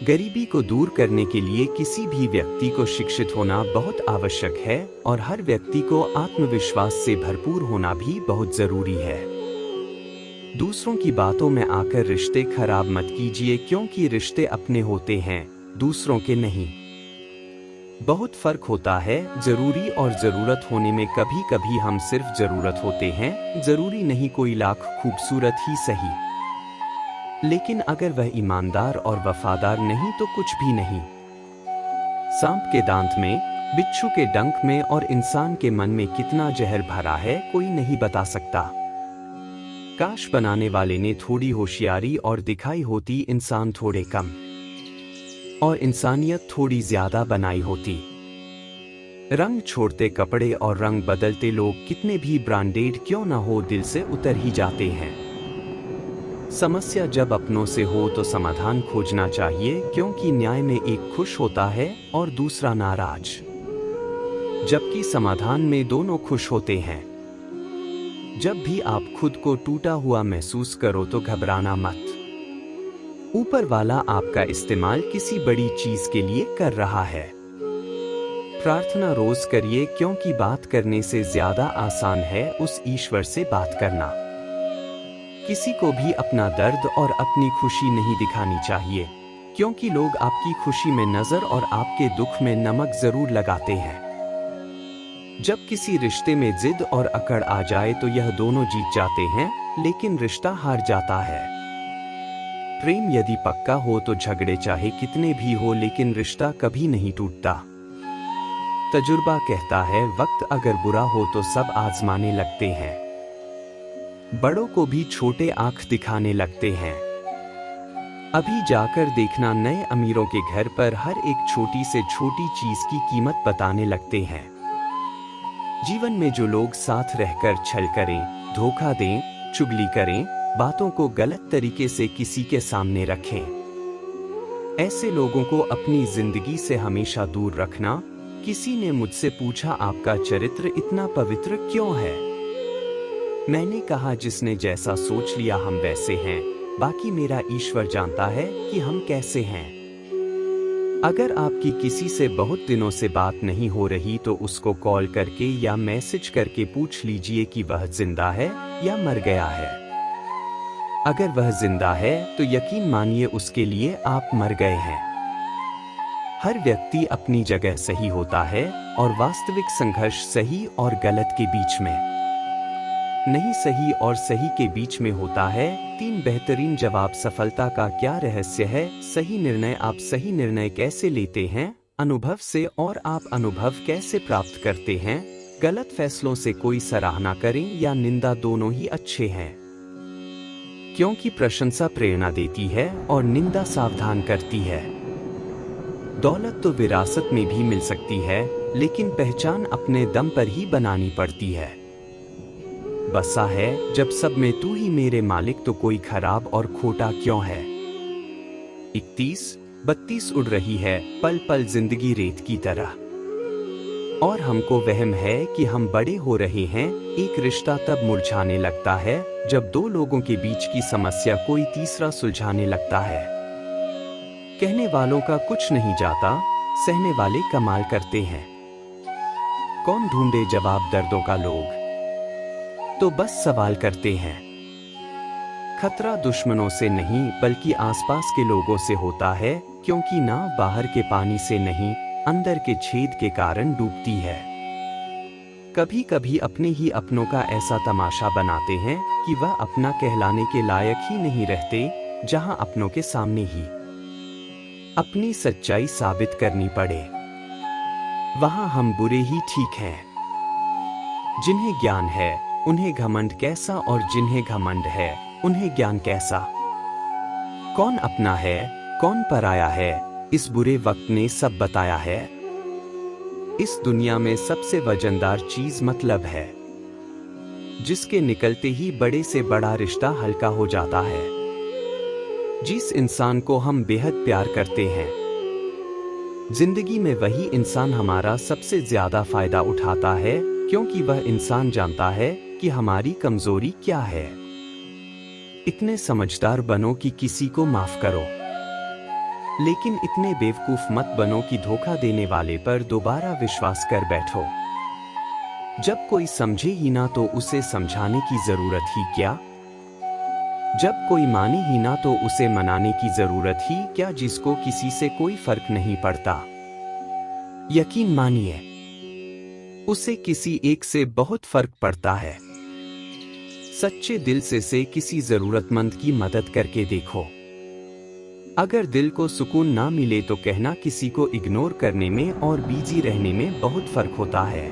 Speaker 1: गरीबी को दूर करने के लिए किसी भी व्यक्ति को शिक्षित होना बहुत आवश्यक है और हर व्यक्ति को आत्मविश्वास से भरपूर होना भी बहुत जरूरी है। दूसरों की बातों में आकर रिश्ते खराब मत कीजिए, क्योंकि रिश्ते अपने होते हैं, दूसरों के नहीं। बहुत फर्क होता है जरूरी और जरूरत होने में। कभी कभी हम सिर्फ जरूरत होते हैं, जरूरी नहीं कोई लाख खूबसूरत ही सही। लेकिन अगर वह ईमानदार और वफादार नहीं तो कुछ भी नहीं। सांप के दांत में, बिच्छू के डंक में और इंसान के मन में कितना जहर भरा है कोई नहीं बता सकता। काश बनाने वाले ने थोड़ी होशियारी और दिखाई होती, इंसान थोड़े कम और इंसानियत थोड़ी ज्यादा बनाई होती। रंग छोड़ते कपड़े और रंग बदलते लोग कितने भी ब्रांडेड क्यों ना हो दिल से उतर ही जाते हैं। समस्या जब अपनों से हो तो समाधान खोजना चाहिए, क्योंकि न्याय में एक खुश होता है और दूसरा नाराज, जबकि समाधान में दोनों खुश होते हैं। जब भी आप खुद को टूटा हुआ महसूस करो तो घबराना मत। ऊपर वाला आपका इस्तेमाल किसी बड़ी चीज के लिए कर रहा है। प्रार्थना रोज करिए, क्योंकि बात करने से ज्यादा आसान है उस ईश्वर से बात करना। किसी को भी अपना दर्द और अपनी खुशी नहीं दिखानी चाहिए, क्योंकि लोग आपकी खुशी में नजर और आपके दुख में नमक जरूर लगाते हैं। जब किसी रिश्ते में जिद और अकड़ आ जाए तो यह दोनों जीत जाते हैं, लेकिन रिश्ता हार जाता है। प्रेम यदि पक्का हो तो झगड़े चाहे कितने भी हो, लेकिन रिश्ता कभी नहीं टूटता। तजुर्बा कहता है वक्त अगर बुरा हो तो सब आजमाने लगते हैं। बड़ों को भी छोटे आंख दिखाने लगते हैं। अभी जाकर देखना, नए अमीरों के घर पर हर एक छोटी से छोटी चीज की कीमत बताने लगते हैं। जीवन में जो लोग साथ रहकर छल करें, धोखा दें, चुगली करें, बातों को गलत तरीके से किसी के सामने रखें, ऐसे लोगों को अपनी जिंदगी से हमेशा दूर रखना। किसी ने मुझसे पूछा आपका चरित्र इतना पवित्र क्यों है? मैंने कहा जिसने जैसा सोच लिया हम वैसे हैं, बाकी मेरा ईश्वर जानता है कि हम कैसे हैं। अगर आपकी किसी से बहुत दिनों से बात नहीं हो रही तो उसको कॉल करके या मैसेज करके पूछ लीजिए कि वह जिंदा है या मर गया है। अगर वह जिंदा है तो यकीन मानिए उसके लिए आप मर गए हैं। हर व्यक्ति अपनी जगह सही होता है और वास्तविक संघर्ष सही और गलत के बीच में नहीं, सही और सही के बीच में होता है। 3 बेहतरीन जवाब सफलता का क्या रहस्य है? सही निर्णय। आप सही निर्णय कैसे लेते हैं? अनुभव से। और आप अनुभव कैसे प्राप्त करते हैं? गलत फैसलों से कोई सराहना करें या निंदा, दोनों ही अच्छे हैं, क्योंकि प्रशंसा प्रेरणा देती है और निंदा सावधान करती है। दौलत तो विरासत में भी मिल सकती है, लेकिन पहचान अपने दम पर ही बनानी पड़ती है। बसा है जब सब में तू ही मेरे मालिक, तो कोई खराब और खोटा क्यों है? 31-32 उड़ रही है पल पल जिंदगी रेत की तरह, और हमको वहम है कि हम बड़े हो रहे हैं। एक रिश्ता तब मुरझाने लगता है जब 2 लोगों के बीच की समस्या कोई तीसरा सुलझाने लगता है। कहने वालों का कुछ नहीं जाता, सहने वाले कमाल करते हैं। कौन ढूंढे जवाब दर्दों का? लोग तो बस सवाल करते हैं। खतरा दुश्मनों से नहीं बल्कि आसपास के लोगों से होता है, क्योंकि नाव बाहर के पानी से नहीं, अंदर के छेद के कारण डूबती है। कभी कभी अपने ही अपनों का ऐसा तमाशा बनाते हैं कि वह अपना कहलाने के लायक ही नहीं रहते, जहां अपनों के सामने ही अपनी सच्चाई साबित करनी पड़े, वहां हम बुरे ही ठीक हैं। जिन्हें ज्ञान है उन्हें घमंड कैसा, और जिन्हें घमंड है उन्हें ज्ञान कैसा? कौन अपना है कौन पराया है, इस बुरे वक्त ने सब बताया है। इस दुनिया में सबसे वजनदार चीज मतलब है, जिसके निकलते ही बड़े से बड़ा रिश्ता हल्का हो जाता है। जिस इंसान को हम बेहद प्यार करते हैं, जिंदगी में वही इंसान हमारा सबसे ज्यादा फायदा उठाता है, क्योंकि वह इंसान जानता है कि हमारी कमजोरी क्या है। इतने समझदार बनो कि किसी को माफ करो, लेकिन इतने बेवकूफ मत बनो कि धोखा देने वाले पर दोबारा विश्वास कर बैठो। जब कोई समझे ही ना तो उसे समझाने की जरूरत ही क्या। जब कोई माने ही ना तो उसे मनाने की जरूरत ही क्या, जिसको किसी से कोई फर्क नहीं पड़ता। यकीन मानिए, उसे किसी एक से बहुत फर्क पड़ता है। सच्चे दिल से किसी जरूरतमंद की मदद करके देखो। अगर दिल को सुकून ना मिले तो कहना किसी को इग्नोर करने में और बिजी रहने में बहुत फर्क होता है।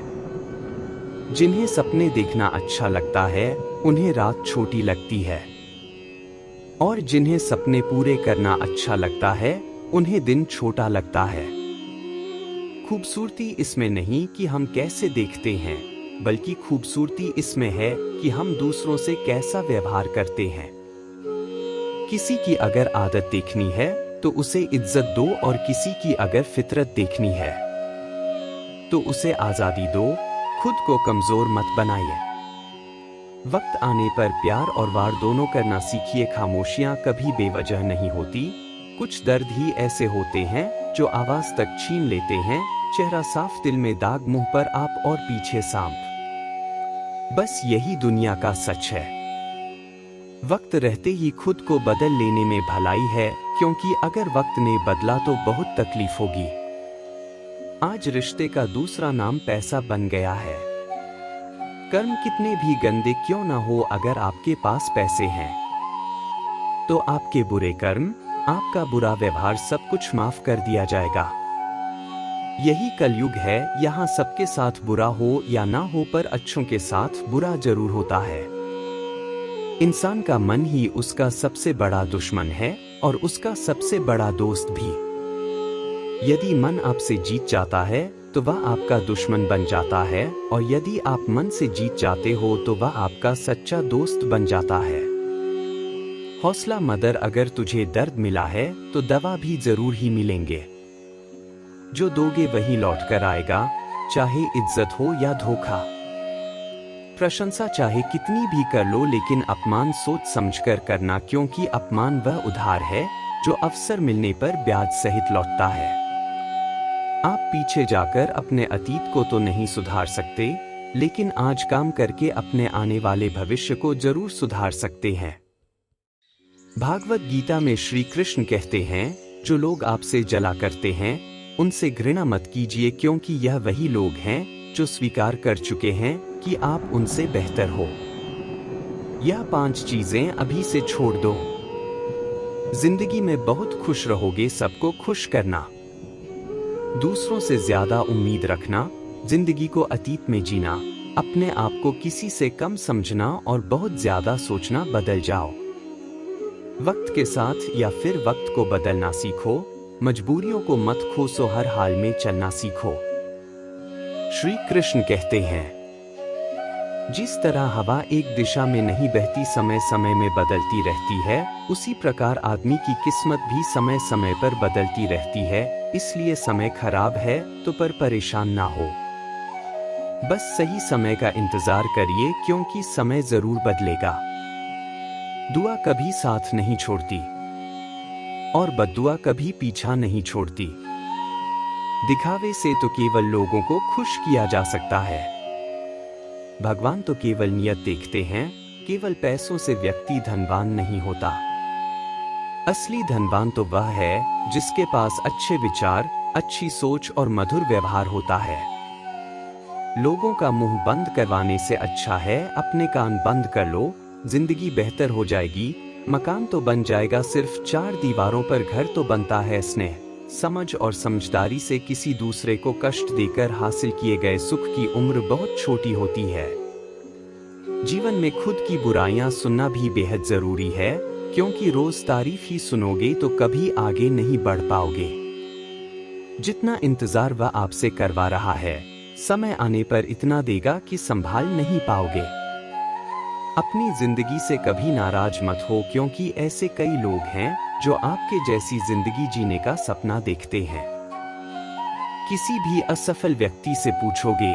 Speaker 1: जिन्हें सपने देखना अच्छा लगता है उन्हें रात छोटी लगती है, और जिन्हें सपने पूरे करना अच्छा लगता है उन्हें दिन छोटा लगता है। खूबसूरती इसमें नहीं कि हम कैसे देखते हैं, बल्कि खूबसूरती इसमें है कि हम दूसरों से कैसा व्यवहार करते हैं। किसी की अगर आदत देखनी है तो उसे इज्जत दो, और किसी की अगर फितरत देखनी है तो उसे आजादी दो। खुद को कमजोर मत बनाइए। वक्त आने पर प्यार और वार दोनों करना सीखिए। खामोशियां कभी बेवजह नहीं होती। कुछ दर्द ही ऐसे होते हैं जो आवाज तक छीन लेते हैं। चेहरा साफ, दिल में दाग, मुंह पर आप और पीछे सांप। बस यही दुनिया का सच है। वक्त रहते ही खुद को बदल लेने में भलाई है, क्योंकि अगर वक्त ने बदला तो बहुत तकलीफ होगी। आज रिश्ते का दूसरा नाम पैसा बन गया है। कर्म कितने भी गंदे क्यों ना हो, अगर आपके पास पैसे हैं तो आपके बुरे कर्म, आपका बुरा व्यवहार सब कुछ माफ कर दिया जाएगा। यही कलयुग है। यहाँ सबके साथ बुरा हो या ना हो, पर अच्छों के साथ बुरा जरूर होता है। इंसान का मन ही उसका सबसे बड़ा दुश्मन है और उसका सबसे बड़ा दोस्त भी। यदि मन आपसे जीत जाता है तो वह आपका दुश्मन बन जाता है, और यदि आप मन से जीत जाते हो तो वह आपका सच्चा दोस्त बन जाता है। हौसला मदर, अगर तुझे दर्द मिला है तो दवा भी जरूर ही मिलेंगे। जो दोगे वही लौट कर आएगा, चाहे इज्जत हो या धोखा। प्रशंसा चाहे कितनी भी कर लो, लेकिन अपमान सोच समझकर करना, क्योंकि अपमान वह उधार है जो अवसर मिलने पर ब्याज सहित लौटता है। आप पीछे जाकर अपने अतीत को तो नहीं सुधार सकते, लेकिन आज काम करके अपने आने वाले भविष्य को जरूर सुधार सकते हैं। भागवत गीता में श्री कृष्ण कहते हैं, जो लोग आपसे जला करते हैं उनसे घृणा मत कीजिए, क्योंकि यह वही लोग हैं जो स्वीकार कर चुके हैं कि आप उनसे बेहतर हो। यह 5 चीजें अभी से छोड़ दो। जिंदगी में बहुत खुश रहोगे। सबको खुश करना, दूसरों से ज्यादा उम्मीद रखना, जिंदगी को अतीत में जीना, अपने आप को किसी से कम समझना और बहुत ज्यादा सोचना बदल जाओ। वक्त के साथ या फिर वक्त को बदलना सीखो। मजबूरियों को मत खोसो, हर हाल में चलना सीखो। श्री कृष्ण कहते हैं, जिस तरह हवा एक दिशा में नहीं बहती, समय समय में बदलती रहती है, उसी प्रकार आदमी की किस्मत भी समय समय पर बदलती रहती है। इसलिए समय खराब है तो पर परेशान ना हो, बस सही समय का इंतजार करिए, क्योंकि समय जरूर बदलेगा। दुआ कभी साथ नहीं छोड़ती और बद्दुआ कभी पीछा नहीं छोड़ती। दिखावे से तो केवल लोगों को खुश किया जा सकता है। भगवान तो केवल नियत देखते हैं। केवल पैसों से व्यक्ति धनवान नहीं होता। असली धनवान तो वह है जिसके पास अच्छे विचार, अच्छी सोच और मधुर व्यवहार होता है। लोगों का मुंह बंद करवाने से अच्छा है अपने कान बंद कर लो। जिंदगी बेहतर हो जाएगी। मकान तो बन जाएगा, सिर्फ 4 दीवारों पर घर तो बनता है स्नेह, समझ और समझदारी से। किसी दूसरे को कष्ट देकर हासिल किए गए सुख की उम्र बहुत छोटी होती है। जीवन में खुद की बुराइयां सुनना भी बेहद जरूरी है, क्योंकि रोज तारीफ ही सुनोगे तो कभी आगे नहीं बढ़ पाओगे। जितना इंतजार वह आपसे करवा रहा है, समय आने पर इतना देगा कि संभाल नहीं पाओगे। अपनी जिंदगी से कभी नाराज मत हो, क्योंकि ऐसे कई लोग हैं जो आपके जैसी जिंदगी जीने का सपना देखते हैं। किसी भी असफल व्यक्ति से पूछोगे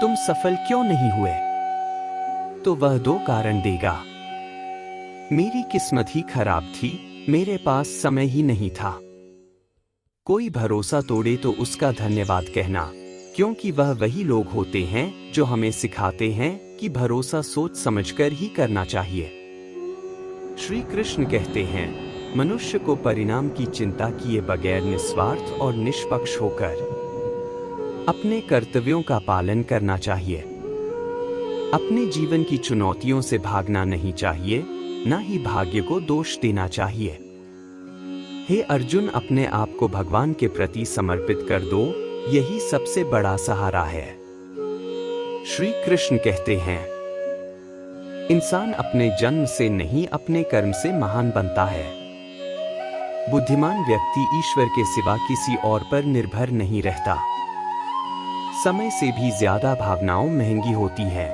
Speaker 1: तुम सफल क्यों नहीं हुए, तो वह 2 कारण देगा। मेरी किस्मत ही खराब थी, मेरे पास समय ही नहीं था। कोई भरोसा तोड़े तो उसका धन्यवाद कहना, क्योंकि वह वही लोग होते हैं जो हमें सिखाते हैं कि भरोसा सोच समझकर ही करना चाहिए। श्री कृष्ण कहते हैं, मनुष्य को परिणाम की चिंता किए बगैर निस्वार्थ और निष्पक्ष होकर अपने कर्तव्यों का पालन करना चाहिए। अपने जीवन की चुनौतियों से भागना नहीं चाहिए, न ही भाग्य को दोष देना चाहिए। हे अर्जुन, अपने आप को भगवान के प्रति समर्पित कर दो, यही सबसे बड़ा सहारा है। श्री कृष्ण कहते हैं, इंसान अपने जन्म से नहीं अपने कर्म से महान बनता है। बुद्धिमान व्यक्ति ईश्वर के सिवा किसी और पर निर्भर नहीं रहता। समय से भी ज्यादा भावनाओं महंगी होती है,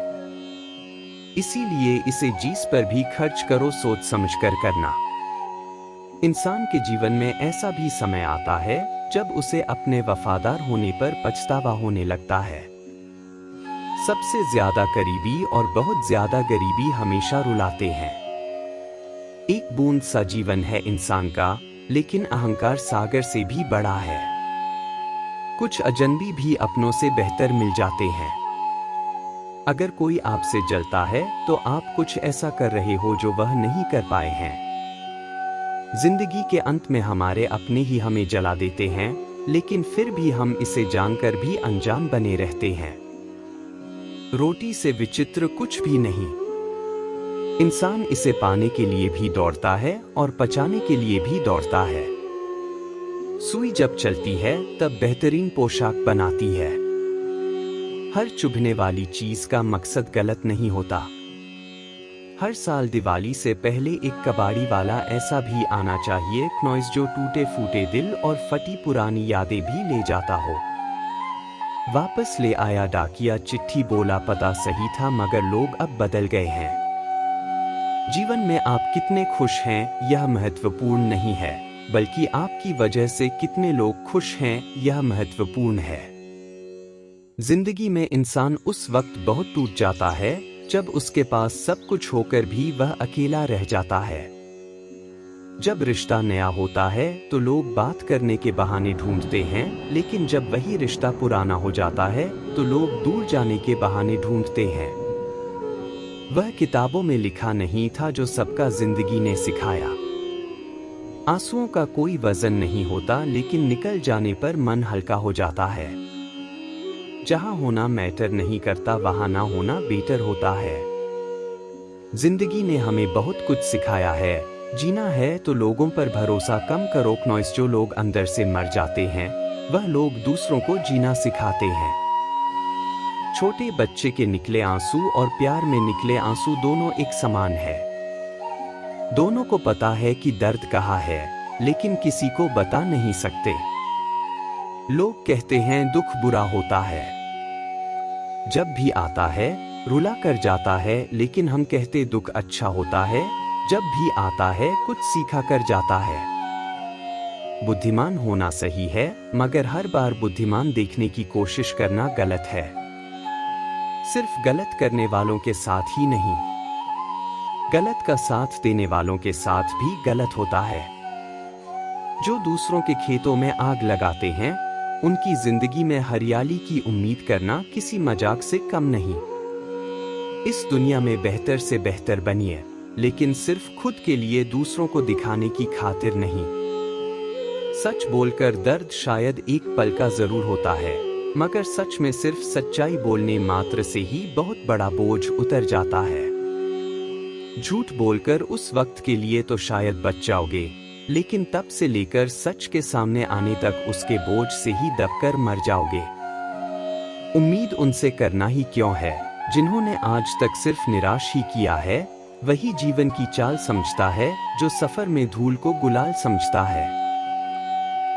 Speaker 1: इसीलिए इसे जिस पर भी खर्च करो सोच समझकर करना। इंसान के जीवन में ऐसा भी समय आता है जब उसे अपने वफादार होने पर पछतावा होने लगता है। सबसे ज्यादा करीबी और बहुत ज्यादा गरीबी हमेशा रुलाते हैं। एक बूंद सा जीवन है इंसान का, लेकिन अहंकार सागर से भी बड़ा है। कुछ अजनबी भी अपनों से बेहतर मिल जाते हैं। अगर कोई आपसे जलता है तो आप कुछ ऐसा कर रहे हो जो वह नहीं कर पाए हैं। जिंदगी के अंत में हमारे अपने ही हमें जला देते हैं, लेकिन फिर भी हम इसे जानकर भी अनजान बने रहते हैं। रोटी से विचित्र कुछ भी नहीं। इंसान इसे पाने के लिए भी दौड़ता है और पचाने के लिए भी दौड़ता है। सुई जब चलती है तब बेहतरीन पोशाक बनाती है। हर चुभने वाली चीज का मकसद गलत नहीं होता। हर साल दिवाली से पहले एक कबाड़ी वाला ऐसा भी आना चाहिए नॉइस जो टूटे फूटे दिल और फटी पुरानी यादें भी ले जाता हो। वापस ले आया डाकिया चिट्ठी, बोला पता सही था मगर लोग अब बदल गए हैं। जीवन में आप कितने खुश हैं यह महत्वपूर्ण नहीं है, बल्कि आपकी वजह से कितने लोग खुश हैं यह महत्वपूर्ण है। जिंदगी में इंसान उस वक्त बहुत टूट जाता है जब उसके पास सब कुछ होकर भी वह अकेला रह जाता है। जब रिश्ता नया होता है तो लोग बात करने के बहाने ढूंढते हैं, लेकिन जब वही रिश्ता पुराना हो जाता है तो लोग दूर जाने के बहाने ढूंढते हैं। वह किताबों में लिखा नहीं था जो सबका जिंदगी ने सिखाया। आंसुओं का कोई वजन नहीं होता, लेकिन निकल जाने पर मन हल्का हो जाता है। जहां होना मैटर नहीं करता, वहां ना होना बेटर होता है। जिंदगी ने हमें बहुत कुछ सिखाया है। जीना है तो लोगों पर भरोसा कम करो। नॉइस जो लोग अंदर से मर जाते हैं वह लोग दूसरों को जीना सिखाते हैं। छोटे बच्चे के निकले आंसू और प्यार में निकले आंसू दोनों एक समान है। दोनों को पता है कि दर्द कहाँ है, लेकिन किसी को बता नहीं सकते। लोग कहते हैं दुख बुरा होता है, जब भी आता है रुला कर जाता है, लेकिन हम कहते दुख अच्छा होता है, जब भी आता है कुछ सीखा कर जाता है। बुद्धिमान होना सही है, मगर हर बार बुद्धिमान देखने की कोशिश करना गलत है। सिर्फ गलत करने वालों के साथ ही नहीं, गलत का साथ देने वालों के साथ भी गलत होता है। जो दूसरों के खेतों में आग लगाते हैं, उनकी जिंदगी में हरियाली की उम्मीद करना किसी मजाक से कम नहीं। इस दुनिया में बेहतर से बेहतर बनिए, लेकिन सिर्फ खुद के लिए, दूसरों को दिखाने की खातिर नहीं। सच बोलकर दर्द शायद एक पल का जरूर होता है, मगर सच में सिर्फ सच्चाई बोलने मात्र से ही बहुत बड़ा बोझ उतर जाता है। झूठ बोलकर उस वक्त के लिए तो शायद बच जाओगे, लेकिन तब से लेकर सच के सामने आने तक उसके बोझ से ही दबकर मर जाओगे। उम्मीद उनसे करना ही क्यों है जिन्होंने आज तक सिर्फ निराश ही किया है। वही जीवन की चाल समझता है जो सफर में धूल को गुलाल समझता है।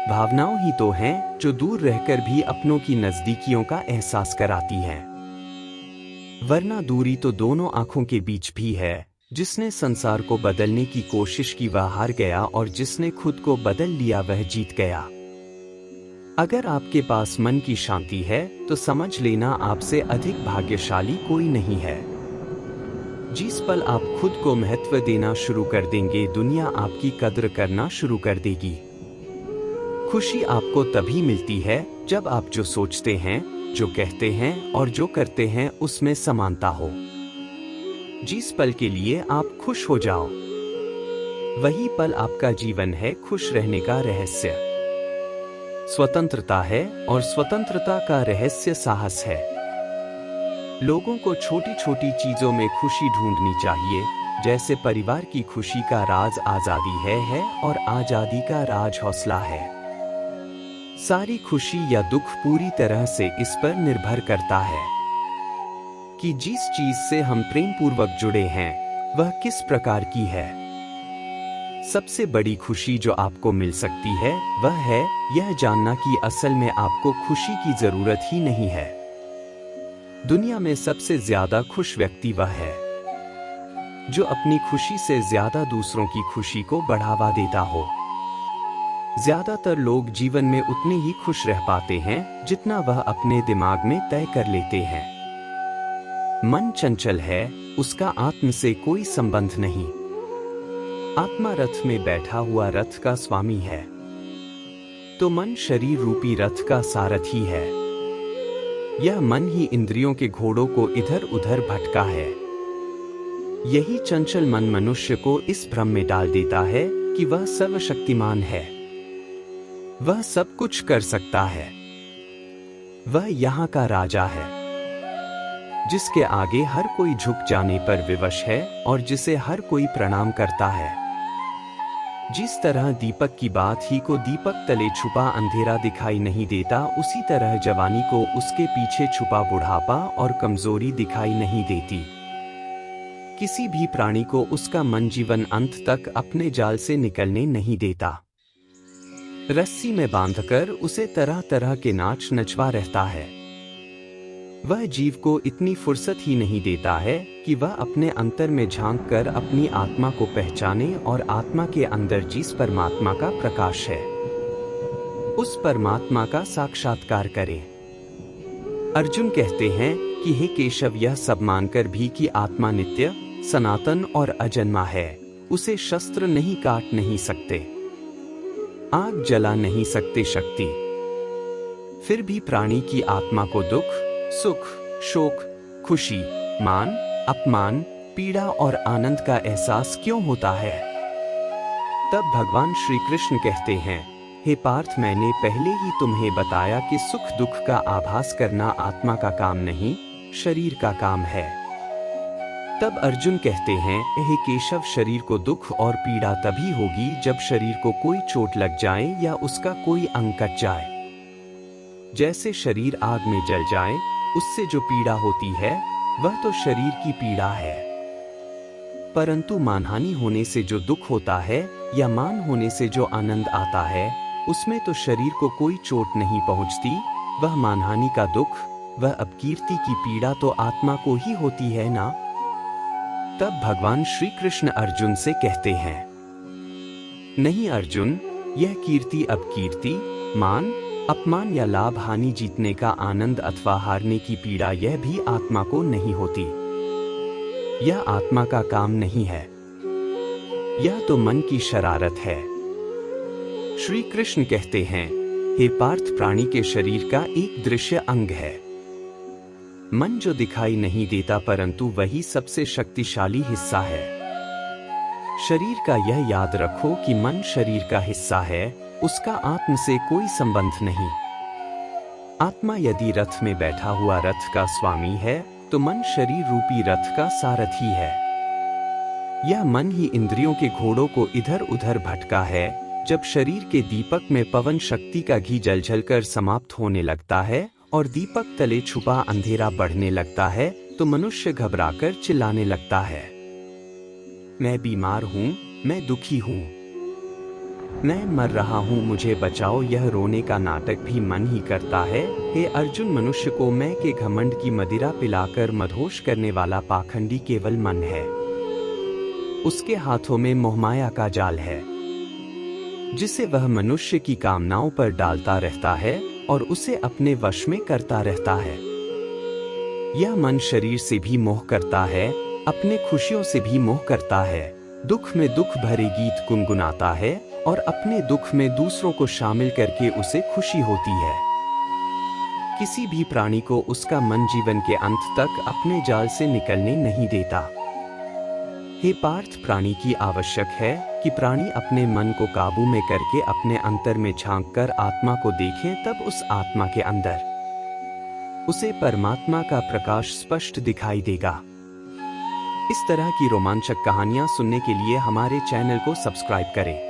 Speaker 1: भावनाओं ही तो हैं जो दूर रहकर भी अपनों की नजदीकियों का एहसास कराती हैं। वरना दूरी तो दोनों आंखों के बीच भी है। जिसने संसार को बदलने की कोशिश की वह हार गया, और जिसने खुद को बदल लिया वह जीत गया। अगर आपके पास मन की शांति है तो समझ लेना आपसे अधिक भाग्यशाली कोई नहीं है। जिस पल आप खुद को महत्व देना शुरू कर देंगे, दुनिया आपकी कद्र करना शुरू कर देगी। खुशी आपको तभी मिलती है जब आप जो सोचते हैं, जो कहते हैं और जो करते हैं उसमें समानता हो। जिस पल के लिए आप खुश हो जाओ, वही पल आपका जीवन है। खुश रहने का रहस्य स्वतंत्रता है और स्वतंत्रता का रहस्य साहस है। लोगों को छोटी छोटी चीजों में खुशी ढूंढनी चाहिए, जैसे परिवार की खुशी का राज आजादी है और आजादी का राज हौसला है। सारी खुशी या दुख पूरी तरह से इस पर निर्भर करता है कि जिस चीज से हम प्रेम पूर्वक जुड़े हैं वह किस प्रकार की है। सबसे बड़ी खुशी जो आपको मिल सकती है वह है यह जानना कि असल में आपको खुशी की जरूरत ही नहीं है। दुनिया में सबसे ज्यादा खुश व्यक्ति वह है जो अपनी खुशी से ज्यादा दूसरों की खुशी को बढ़ावा देता हो। ज्यादातर लोग जीवन में उतने ही खुश रह पाते हैं जितना वह अपने दिमाग में तय कर लेते हैं। मन चंचल है, उसका आत्म से कोई संबंध नहीं। आत्मा रथ में बैठा हुआ रथ का स्वामी है, तो मन शरीर रूपी रथ का सारथी है। यह मन ही इंद्रियों के घोड़ों को इधर उधर भटका है। यही चंचल मन मनुष्य को इस भ्रम में डाल देता है कि वह सर्वशक्तिमान है, वह सब कुछ कर सकता है, वह यहाँ का राजा है, जिसके आगे हर कोई झुक जाने पर विवश है और जिसे हर कोई प्रणाम करता है। जिस तरह दीपक की बात ही को दीपक तले छुपा अंधेरा दिखाई नहीं देता, उसी तरह जवानी को उसके पीछे छुपा बुढ़ापा और कमजोरी दिखाई नहीं देती। किसी भी प्राणी को उसका मन जीवन अंत तक अपने जाल से निकलने नहीं देता। रस्सी में बांधकर उसे तरह तरह के नाच नचवा रहता है। वह जीव को इतनी फुर्सत ही नहीं देता है कि वह अपने अंतर में झांक कर अपनी आत्मा को पहचाने और आत्मा के अंदर जिस परमात्मा का प्रकाश है उस परमात्मा का साक्षात्कार करे। अर्जुन कहते हैं कि हे केशव, यह सब मानकर भी कि आत्मा नित्य सनातन और अजन्मा है, उसे शस्त्र नहीं काट नहीं सकते, आग जला नहीं सकते शक्ति, फिर भी प्राणी की आत्मा को दुख सुख शोक खुशी मान अपमान पीड़ा और आनंद का एहसास क्यों होता है? तब भगवान श्री कृष्ण कहते हैं, हे पार्थ, मैंने पहले ही तुम्हें बताया कि सुख दुख का आभास करना आत्मा का काम नहीं, शरीर का काम है। तब अर्जुन कहते हैं, हे केशव, शरीर को दुख और पीड़ा तभी होगी जब शरीर को कोई चोट लग जाए या उसका कोई अंग कट जाए। जैसे शरीर आग में जल जाए, उससे जो पीड़ा होती है वह तो शरीर की पीड़ा है, परंतु मानहानि होने से जो दुख होता है या मान होने से जो आनंद आता है उसमें तो शरीर को कोई चोट नहीं पहुंचती। वह मानहानि का दुख, वह अपकीर्ति की पीड़ा तो आत्मा को ही होती है ना। तब भगवान श्री कृष्ण अर्जुन से कहते हैं, नहीं अर्जुन, यह कीर्ति अपकीर्ति मान अपमान या लाभ हानि जीतने का आनंद अथवा हारने की पीड़ा यह भी आत्मा को नहीं होती। यह आत्मा का काम नहीं है, यह तो मन की शरारत है। श्री कृष्ण कहते हैं, हे पार्थ, प्राणी के शरीर का एक दृश्य अंग है मन, जो दिखाई नहीं देता परंतु वही सबसे शक्तिशाली हिस्सा है। शरीर का यह याद रखो कि मन शरीर का हिस्सा है, उसका आत्म से कोई संबंध नहीं। आत्मा यदि रथ में बैठा हुआ रथ का स्वामी है तो मन शरीर रूपी रथ का सारथी है। यह मन ही इंद्रियों के घोड़ों को इधर उधर भटका है। जब शरीर के दीपक में पवन शक्ति का घी जल कर समाप्त होने लगता है और दीपक तले छुपा अंधेरा बढ़ने लगता है तो मनुष्य घबराकर चिल्लाने लगता है, मैं बीमार हूँ, मैं दुखी हूँ, मैं मर रहा हूँ, मुझे बचाओ। यह रोने का नाटक भी मन ही करता है। हे अर्जुन, मनुष्य को मैं के घमंड की मदिरा पिलाकर मदहोश करने वाला पाखंडी केवल मन है। उसके हाथों में मोहमाया का जाल है जिसे वह मनुष्य की कामनाओं पर डालता रहता है और उसे अपने वश में करता रहता है। यह मन शरीर से भी मोह करता है, अपने खुशियों से भी मोह करता है, दुख में दुख भरे गीत गुनगुनाता है और अपने दुख में दूसरों को शामिल करके उसे खुशी होती है। किसी भी प्राणी को उसका मन जीवन के अंत तक अपने जाल से निकलने नहीं देता। हे पार्थ, प्राणी की आवश्यक है कि प्राणी अपने मन को काबू में करके अपने अंतर में झांक कर आत्मा को देखें, तब उस आत्मा के अंदर उसे परमात्मा का प्रकाश स्पष्ट दिखाई देगा। इस तरह की रोमांचक कहानियां सुनने के लिए हमारे चैनल को सब्सक्राइब करें।